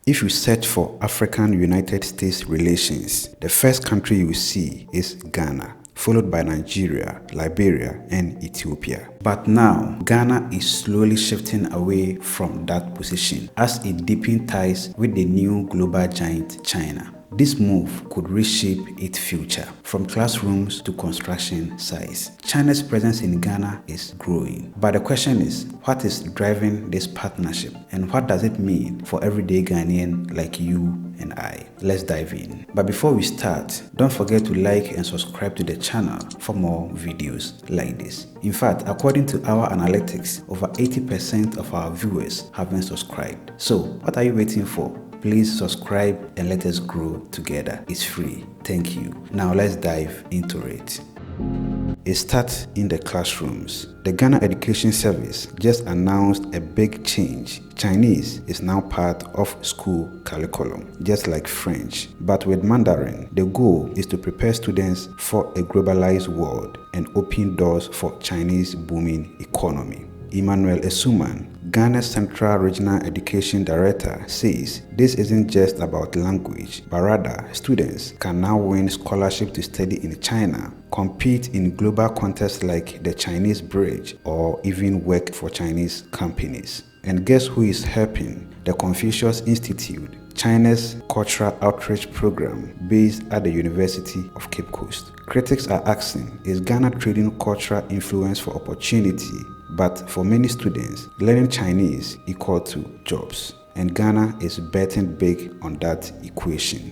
If you search for African-United States relations, the first country you will see is Ghana, followed by Nigeria, Liberia, and Ethiopia. But now, Ghana is slowly shifting away from that position as it deepens ties with the new global giant China. This move could reshape its future, from classrooms to construction sites. China's presence in Ghana is growing. But the question is, what is driving this partnership? And what does it mean for everyday Ghanaian like you and I? Let's dive in. But before we start, don't forget to like and subscribe to the channel for more videos like this. In fact, according to our analytics, over 80% of our viewers have been subscribed. So, what are you waiting for? Please subscribe and let us grow together. It's free. Thank you. Now let's dive into it. It starts in the classrooms. The Ghana Education Service just announced a big change. Chinese is now part of school curriculum, just like French. But with Mandarin, the goal is to prepare students for a globalized world and open doors for Chinese booming economy. Emmanuel Esuman, Ghana's Central Regional Education Director, says this isn't just about language, but rather students can now win scholarship to study in China, compete in global contests like the Chinese Bridge, or even work for Chinese companies. And guess who is helping? The Confucius Institute, China's cultural outreach program based at the University of Cape Coast. Critics are asking, is Ghana trading cultural influence for opportunity? But for many students, learning Chinese equal to jobs, and Ghana is betting big on that equation.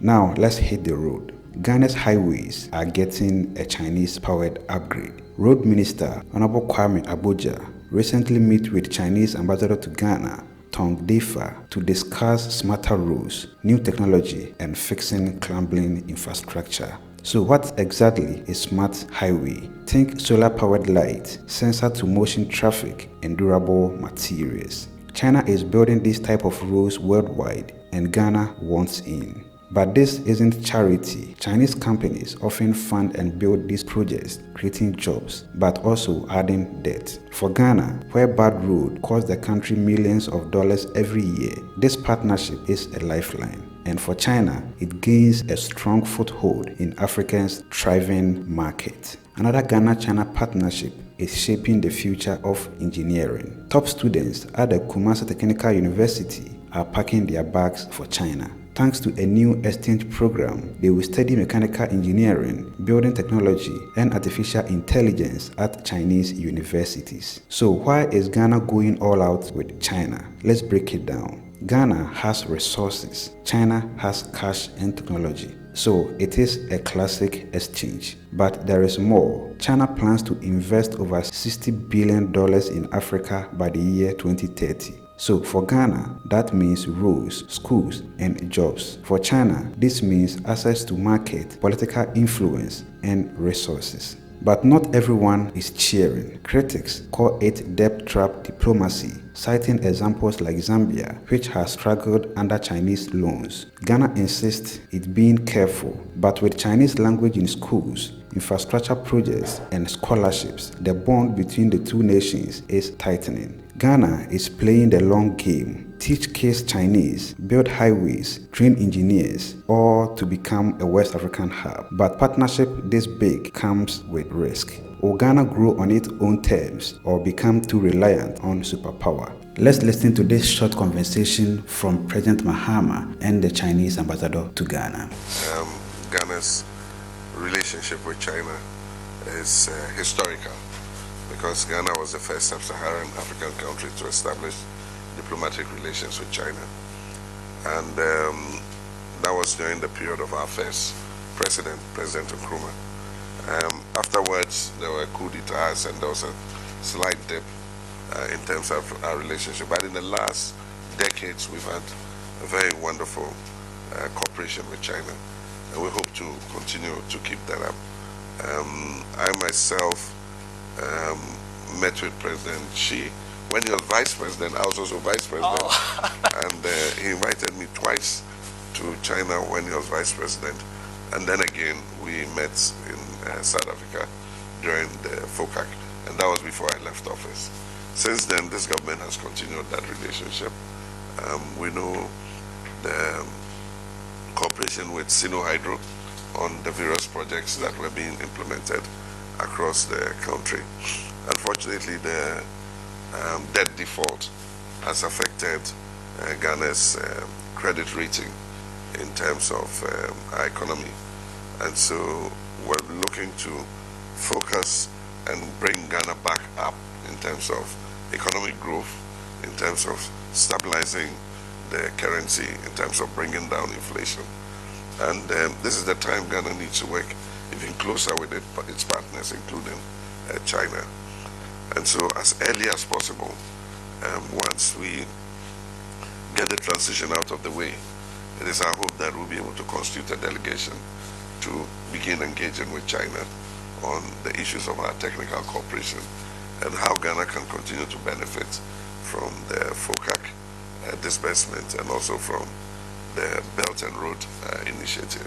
Now let's hit the road. Ghana's highways are getting a Chinese-powered upgrade. Road Minister Honorable Kwame Abuja recently met with Chinese ambassador to Ghana, Tong Defa, to discuss smarter roads, new technology, and fixing crumbling infrastructure. So what exactly is smart highway? Think solar-powered light, sensor-to-motion traffic, and durable materials. China is building this type of roads worldwide, and Ghana wants in. But this isn't charity. Chinese companies often fund and build these projects, creating jobs, but also adding debt. For Ghana, where bad road costs the country millions of dollars every year, this partnership is a lifeline. And for China, it gains a strong foothold in Africa's thriving market. Another Ghana-China partnership is shaping the future of engineering. Top students at the Kumasi Technical University are packing their bags for China. Thanks to a new exchange program, they will study mechanical engineering, building technology, and artificial intelligence at Chinese universities. So why is Ghana going all out with China? Let's break it down. Ghana has resources, China has cash and technology. So it is a classic exchange. But there is more. China plans to invest over $60 billion in Africa by the year 2030. So for Ghana, that means roads, schools, and jobs. For China, this means access to market, political influence, and resources. But not everyone is cheering. Critics call it debt trap diplomacy, citing examples like Zambia, which has struggled under Chinese loans. Ghana insists it's being careful, but with Chinese language in schools, infrastructure projects, and scholarships, the bond between the two nations is tightening. Ghana is playing the long game. Teach kids Chinese, build highways, train engineers, all to become a West African hub. But partnership this big comes with risk. Will Ghana grow on its own terms or become too reliant on superpower? Let's listen to this short conversation from President Mahama and the Chinese ambassador to Ghana. Ghana's relationship with China is historical, because Ghana was the first sub-Saharan African country to establish diplomatic relations with China. And that was during the period of our first president, President Nkrumah. Afterwards, there were coup d'etats and there was a slight dip in terms of our relationship. But in the last decades, we've had a very wonderful cooperation with China, and we hope to continue to keep that up. I myself met with President Xi when he was vice president. I was also vice president, and he invited me twice to China when he was vice president, and then again we met in South Africa during the FOCAC, and that was before I left office. Since then, this government has continued that relationship, We know the cooperation with Sino Hydro on the various projects that were being implemented across the country. Unfortunately, the debt default has affected Ghana's credit rating in terms of our economy. And so we're looking to focus and bring Ghana back up in terms of economic growth, in terms of stabilizing the currency, in terms of bringing down inflation. And this is the time Ghana needs to work even closer with its partners, including China. And so as early as possible, once we get the transition out of the way, it is our hope that we'll be able to constitute a delegation to begin engaging with China on the issues of our technical cooperation and how Ghana can continue to benefit from the FOCAC disbursement and also from the Belt and Road Initiative.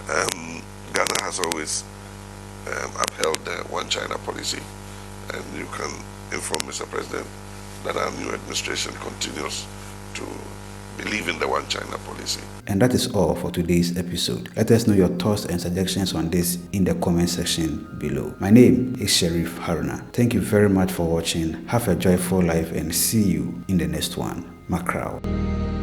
Ghana has always upheld the One China policy, and you can inform Mr. President that our new administration continues to believe in the One China policy. And that is all for today's episode. Let us know your thoughts and suggestions on this in the comment section below. My name is Sheriff Haruna. Thank you very much for watching. Have a joyful life and see you in the next one. Macrao.